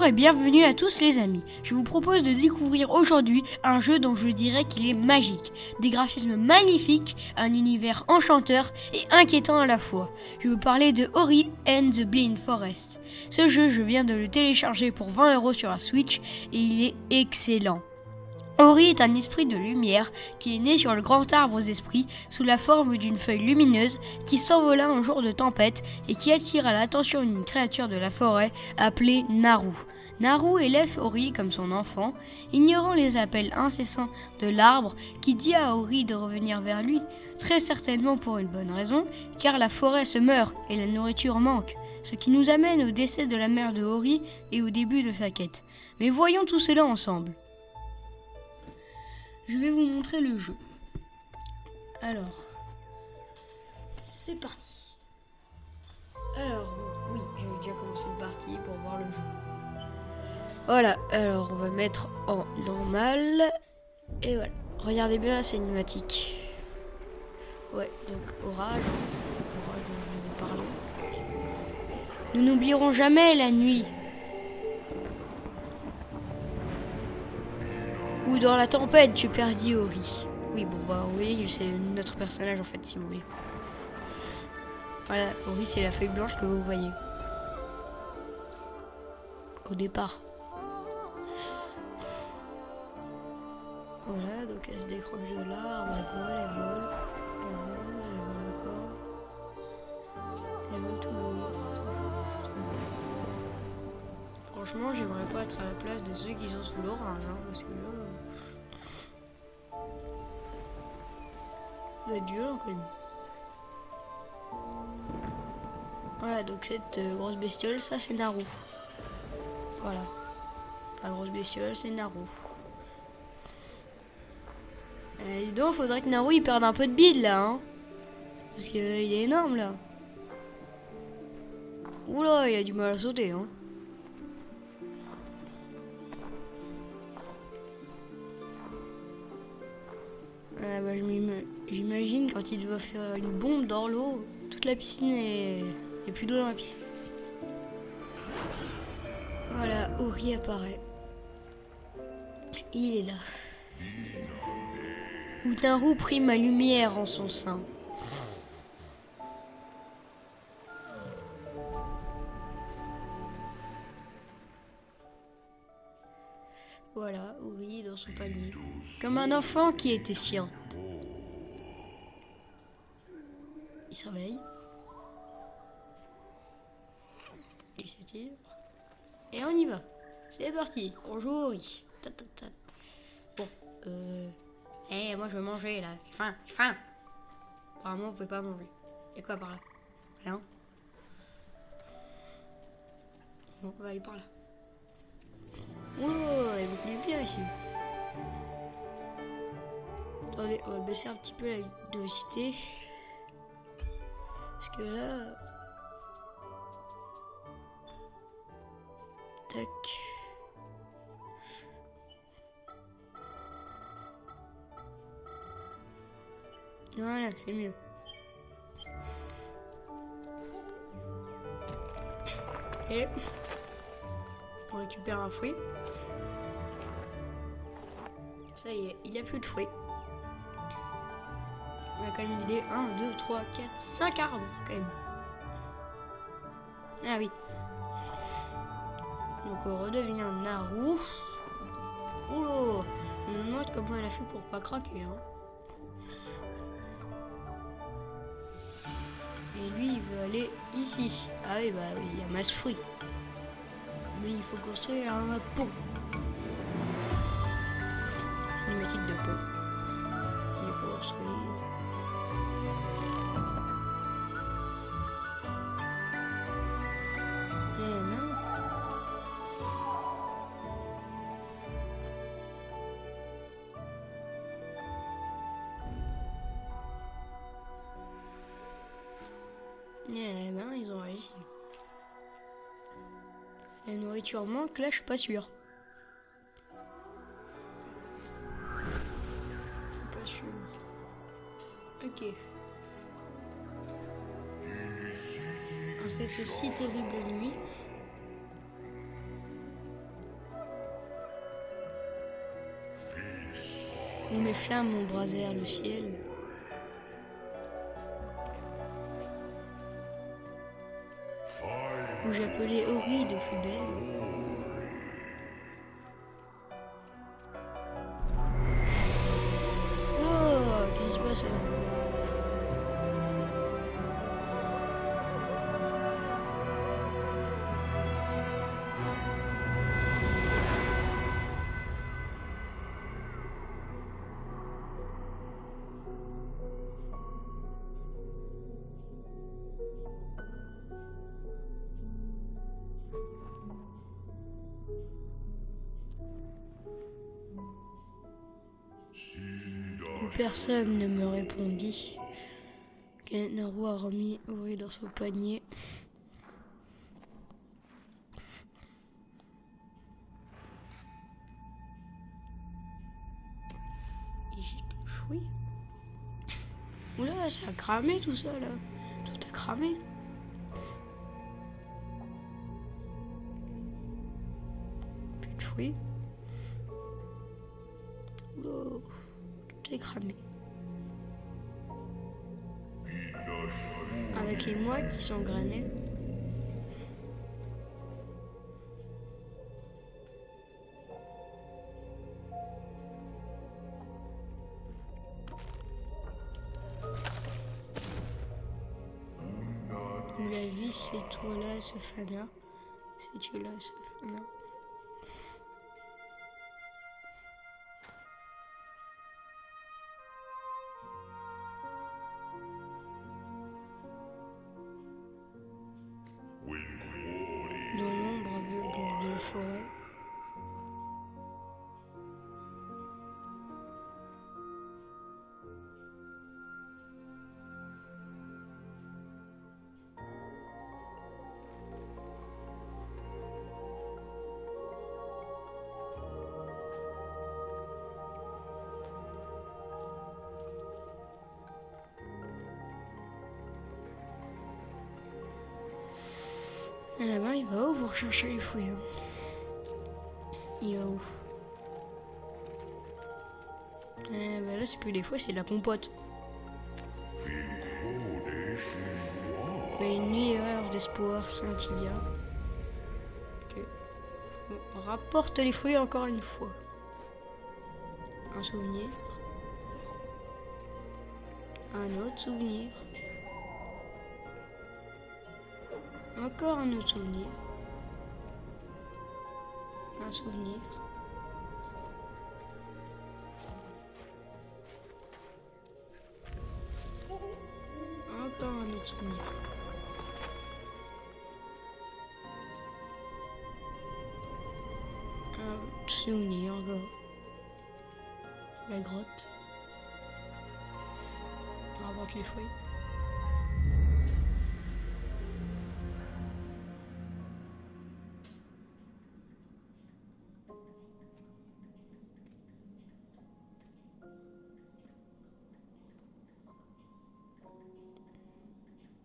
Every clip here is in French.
et bienvenue à tous les amis. Je vous propose de découvrir aujourd'hui un jeu dont je dirais qu'il est magique. Des graphismes magnifiques, un univers enchanteur et inquiétant à la fois. Je veux parler de Ori and the Blind Forest. Ce jeu, je viens de le télécharger pour 20€ sur la Switch et il est excellent. Ori est un esprit de lumière qui est né sur le grand arbre aux esprits sous la forme d'une feuille lumineuse qui s'envola un jour de tempête et qui attira l'attention d'une créature de la forêt appelée Naru. Naru élève Ori comme son enfant, ignorant les appels incessants de l'arbre qui dit à Ori de revenir vers lui, très certainement pour une bonne raison, car la forêt se meurt et la nourriture manque. Ce qui nous amène au décès de la mère de Ori et au début de sa quête. Mais voyons tout cela ensemble. Je vais vous montrer le jeu. Alors, c'est parti. Alors, oui, j'ai déjà commencé une partie pour voir le jeu. Voilà, alors on va mettre en normal. Et voilà, regardez bien la cinématique. Ouais, donc orage dont je vous ai parlé. Nous n'oublierons jamais la nuit. Ou dans la tempête, tu perdis Ori. Oui, bon, bah oui, c'est notre personnage en fait, si vous voulez. Voilà, Ori, c'est la feuille blanche que vous voyez. Au départ. Voilà, donc elle se décroche de l'arbre, elle vole, encore. Elle vole tout le monde. Franchement, j'aimerais pas être à la place de ceux qui sont sous l'orage, hein, parce que là... ça va être violent quand même. Voilà, donc cette grosse bestiole, ça c'est Naru. Voilà. La grosse bestiole, c'est Naru. Dis donc, faudrait que Naru il perde un peu de bide là, hein. Parce qu'il est énorme là. Oula, il a du mal à sauter, hein. Bah, j'imagine quand il doit faire une bombe dans l'eau, toute la piscine est plus d'eau dans la piscine. Voilà, Ori apparaît. Il est là. Où Naru prit ma lumière en son sein. Voilà, Ori dans son panier. Comme un enfant qui était sien. Il se réveille. Il s'étire. Et on y va. C'est parti. On joue au riz. Bon, moi je veux manger là. J'ai faim, j'ai faim. Apparemment, on peut pas manger. Y'a quoi par là? Rien. Bon, on va aller par là. Oh, il y a beaucoup de lumière ici. Attendez, on va baisser un petit peu la luminosité. Parce que là... Tac. Voilà, c'est mieux. Et on récupère un fruit. Ça y est, il n'y a plus de fruits. On a quand même vidé 1, 2, 3, 4, 5 arbres quand même. Ah oui. Donc on redevient Naru. Oula, on me demande comment elle a fait pour pas craquer, hein. Et lui il veut aller ici. Ah oui, bah oui, il y a masse fruits. Mais il faut construire un pont. Cinématique de pont. Il construise. Eh non. Eh ben, ils ont réussi. La nourriture manque, là, je suis pas sûr. Je suis pas sûr. Ok. En cette si terrible nuit, où mes flammes embrasèrent le ciel. Où j'appelais Ori de plus belle. Oh, qu'est-ce qui se passe là? Personne ne me répondit. Naru a remis Ori dans son panier. Oui. Oula, ça a cramé tout ça là. Tout a cramé. Plus de fruits. Oh, tout est cramé. Avec les mois qui s'engranaient. La vie, c'est toi là, Safana. C'est tu là, Safana. Dans l'ombre aveugle de la forêt. Là-bas, il va où pour chercher les fruits? Il va où? Bah là, c'est plus des fruits, c'est de la compote. Mais une lueur d'espoir scintilla. Okay. On rapporte les fruits encore une fois. Un souvenir. Un autre souvenir. Encore un autre souvenir. Un souvenir. Encore un autre souvenir. Un autre souvenir encore. La grotte. On rapporte les fruits.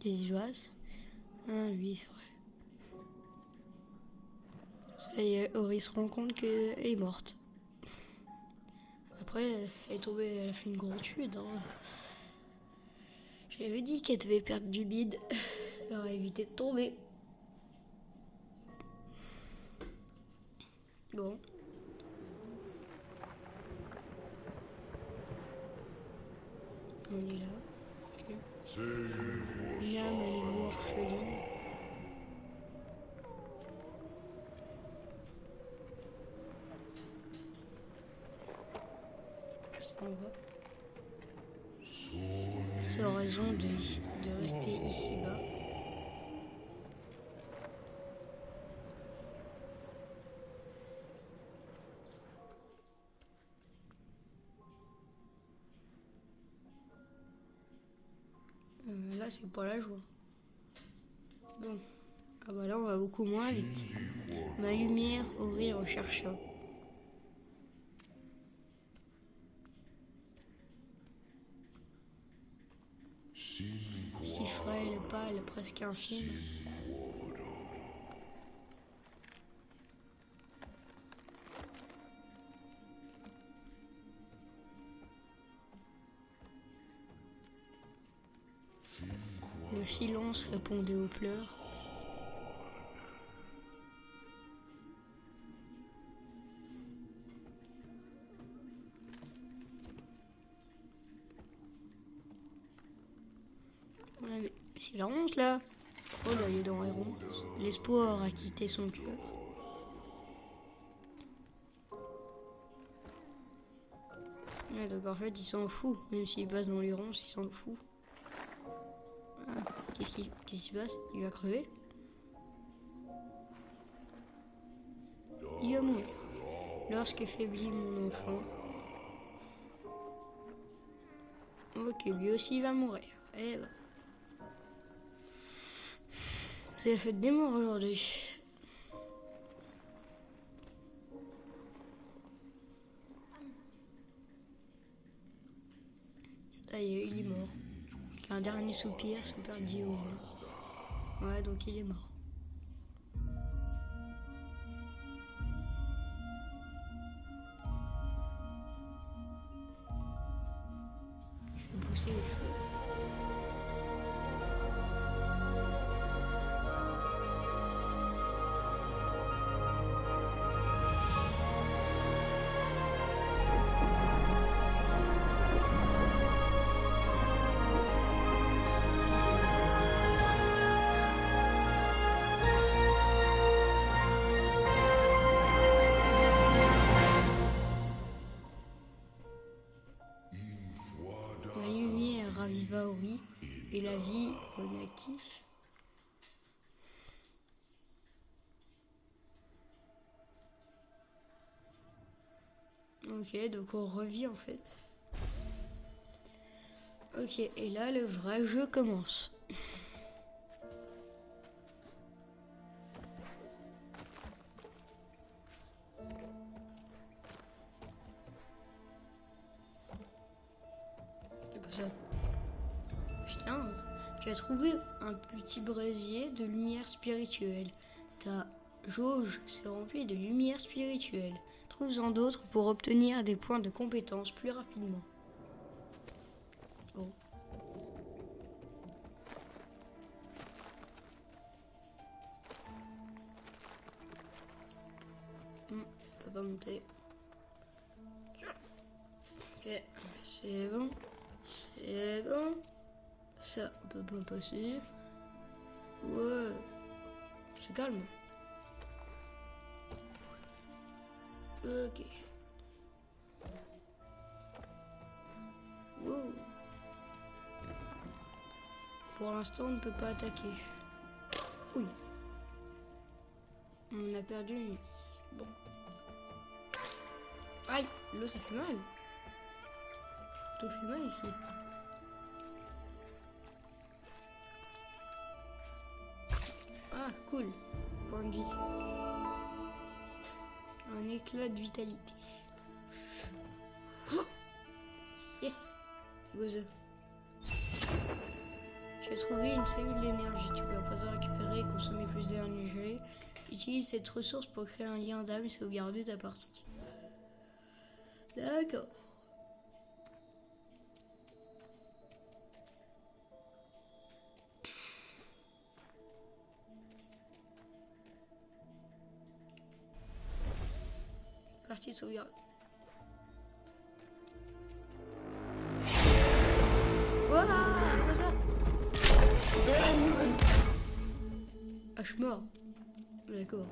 Des iloises. Ah oui, c'est vrai. Ça y est, Ori se rend compte qu'elle est morte. Après, elle est tombée, elle a fait une grosse chute. Hein. J'avais dit qu'elle devait perdre du bide. Elle aurait évité de tomber. Bon. On est là. Ok. Une âme à l'émoi orpheline. Ça en va. Sans raison de rester ici-bas. Là, c'est pas la joie. Bon. Ah bah là, on va beaucoup moins vite. Ma lumière, Ori rechercha. Si frêle et pâle, presque infime. Le silence répondait aux pleurs. Ouais, mais c'est la honte là. Oh là, il est dans les ronces. L'espoir a quitté son cœur. Ouais, donc en fait, il s'en fout. Même s'il passe dans les ronces, il s'en fout. Ah, qu'est-ce qui se passe? Il va crever? Il va mourir. Lorsque faiblit mon enfant. Ok, lui aussi il va mourir. Eh ben. C'est la fête des morts aujourd'hui. Ça y est, il est mort. Un dernier soupir, son père dit au revoir. Ouais, donc il est mort. Je vais pousser les cheveux. La lumière raviva Ori et la vie renaquit. Ok, donc on revit en fait. Ok, et là le vrai jeu commence. C'est comme ça. Putain, tu as trouvé un petit brasier de lumière spirituelle. Ta jauge s'est remplie de lumière spirituelle. Trouve-en d'autres pour obtenir des points de compétence plus rapidement. Bon. On peut pas monter. Ok, c'est bon. C'est bon. Ça, on peut pas passer. Ouais. C'est calme. Ok. Wow. Pour l'instant, on ne peut pas attaquer. Oui. On a perdu une vie. Bon. Aïe, l'eau ça fait mal. Tout fait mal ici. Ah, cool. Point de vie. Un éclat de vitalité. Yes. Gozo. Tu as trouvé une cellule d'énergie. Tu peux à présent récupérer et consommer plus d'énergie. Utilise cette ressource pour créer un lien d'âme et sauvegarder ta partie. D'accord. Partie de sauvegarde. Wouah, c'est quoi ça? Ah, je suis mort. D'accord.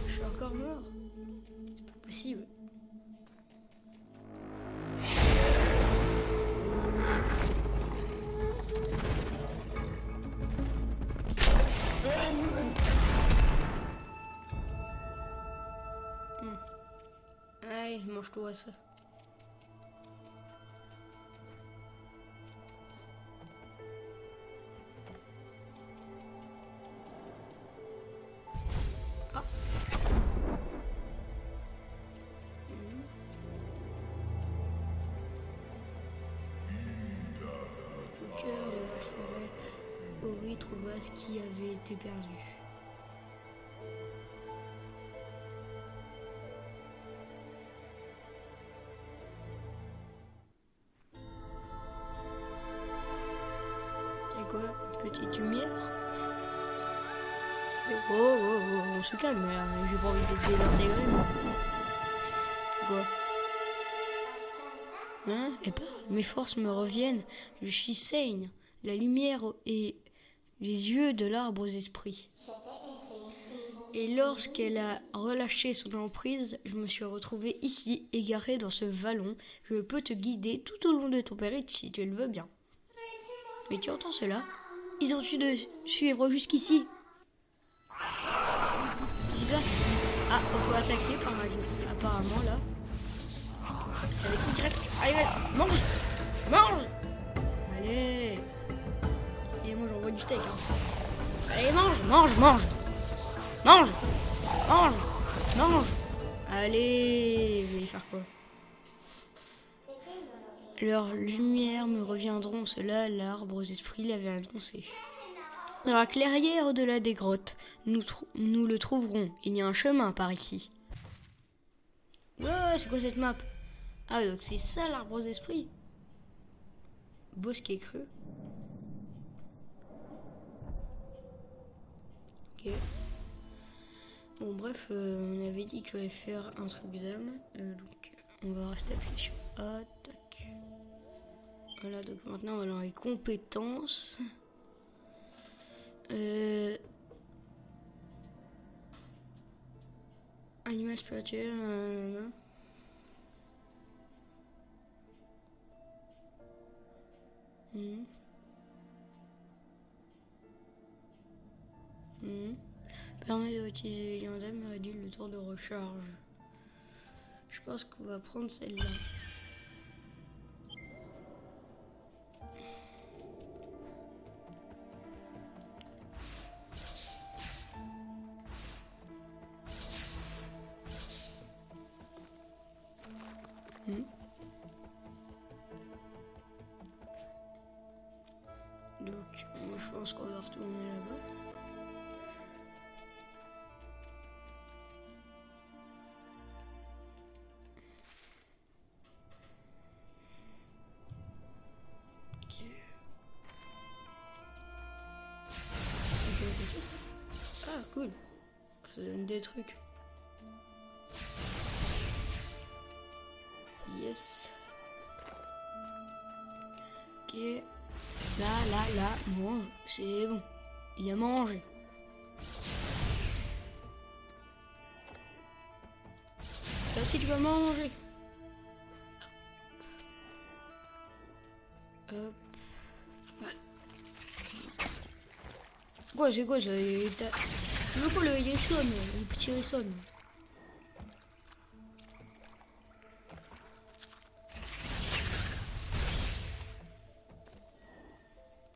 Je suis encore mort. C'est pas possible. Allez, mange-toi ça. Ah. Au cœur de la forêt, Ori trouva ce qui avait été perdu. Quoi? Petite lumière? Oh, on se calme là, j'ai pas envie d'être désintégré. Quoi? Hein? Et pas, mes forces me reviennent, je suis saine. La lumière et les yeux de l'arbre aux esprits. Et lorsqu'elle a relâché son emprise, je me suis retrouvée ici, égarée dans ce vallon. Je peux te guider tout au long de ton périple si tu le veux bien. Mais tu entends cela? Ils ont su de suivre jusqu'ici. Qu'est-ce qui se passe? Ah, on peut attaquer apparemment là. C'est avec Y. Allez, mange! Mange! Allez! Et moi j'envoie du steak. Hein. Allez, mange! Mange! Allez, vous allez faire quoi? Leurs lumières me reviendront, cela, l'arbre aux esprits l'avait annoncé. Dans la clairière au-delà des grottes, nous le trouverons. Il y a un chemin par ici. Ouais, c'est quoi cette map? Ah, donc c'est ça l'arbre aux esprits. Bosquet creux. Ok. Bon, bref, on avait dit qu'il fallait faire un truc d'âme. Donc, on va rester appuyé sur attaque. Voilà, donc maintenant on va dans les compétences. Animal spirituel. Permet de utiliser les liens d'âme et réduire le temps de recharge. Je pense qu'on va prendre celle-là. Donc, moi je pense qu'on va retourner là-bas. Ok. On peut attaquer ça. Ah, cool. Ça donne des trucs. Yes. Ok. Là, mange. C'est bon. Il a mangé. Là, si tu vas manger. Hop. Ouais. Quoi, c'est quoi ça? C'est quoi le Hérisson, le petit Hérisson?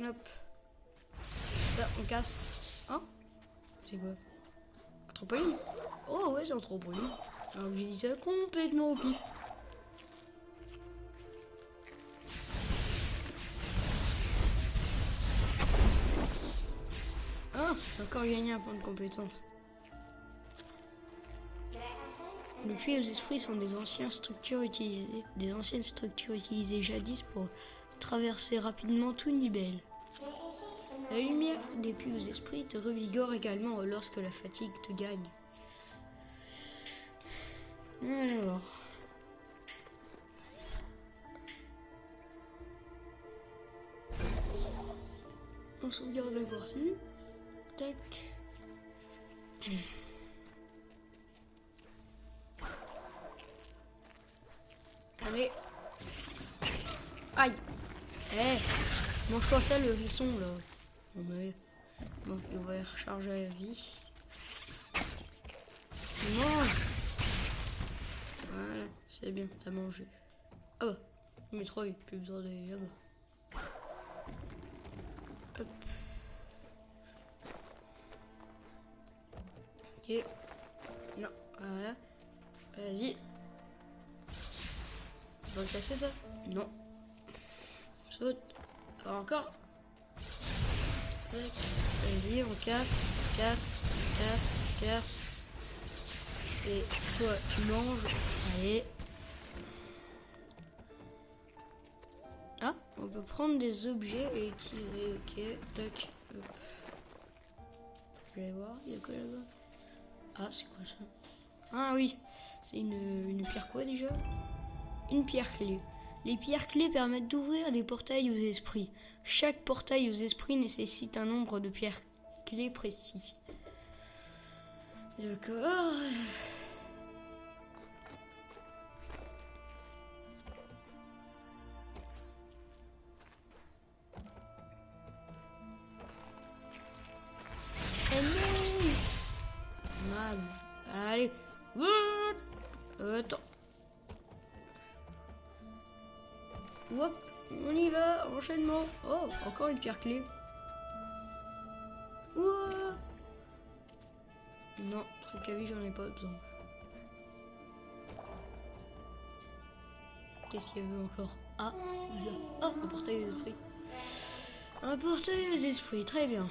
Hop. Ça, on casse. Hein? C'est quoi? Un trampoline? Oh ouais, c'est un trampoline. Alors que j'ai dit ça complètement au pif. Ah, j'ai encore gagné un point de compétence. Le puits aux esprits sont des anciennes structures utilisées jadis pour traverser rapidement tout Nibel. La lumière des puits aux esprits te revigore également lorsque la fatigue te gagne. Alors. On sauvegarde la partie. Tac. Allez. Aïe. Eh. Mange-toi ça le hérisson là. Bon, il va recharger la vie. Mange. Voilà, c'est bien, t'as mangé. Ah bah, mais 3, il plus besoin de... Ah bah. Hop. Ok. Non, voilà. Vas-y. On va casser ça? Non. Saute. Encore. Vas-y, on casse. Et toi, tu manges. Allez. Ah. On peut prendre des objets et tirer. Ok, tac. Hop. Je vais voir, il y a quoi là-bas? Ah, c'est quoi ça? Ah oui, c'est une pierre quoi déjà? Une pierre clé. Les pierres clés permettent d'ouvrir des portails aux esprits. Chaque portail aux esprits nécessite un nombre de pierres clés précis. D'accord. Man. Allez. Attends. Hop, on y va, enchaînement. Oh, encore une pierre clé. Ouah. Non, truc à vie, j'en ai pas besoin. Qu'est-ce qu'il y avait encore? Ah, c'est ça. Oh, un portail aux esprits. Un portail aux esprits, très bien.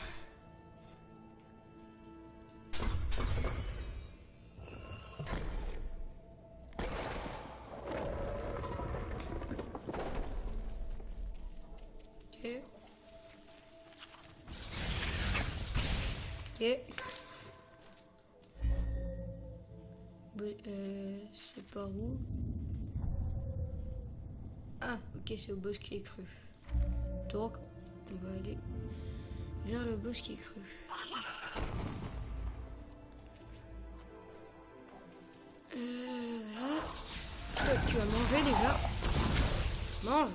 Ok. Ok. C'est par où? Ah, ok, c'est au bosquet cru. Donc, on va aller vers le bosquet cru. Voilà. Tu vas manger déjà. Mange.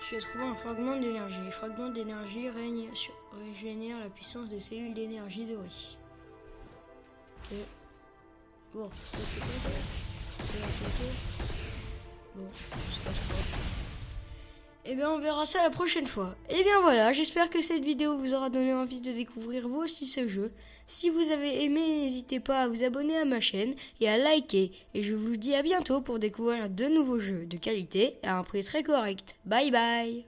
Tu as trouvé un fragment d'énergie. Les fragments d'énergie régénèrent la puissance des cellules d'énergie dorées. Ok. Bon, ça c'est quoi ça? C'est attaquer. Bon, je casse pas. Et bien on verra ça la prochaine fois. Et bien voilà, j'espère que cette vidéo vous aura donné envie de découvrir vous aussi ce jeu. Si vous avez aimé, n'hésitez pas à vous abonner à ma chaîne et à liker. Et je vous dis à bientôt pour découvrir de nouveaux jeux de qualité à un prix très correct. Bye bye.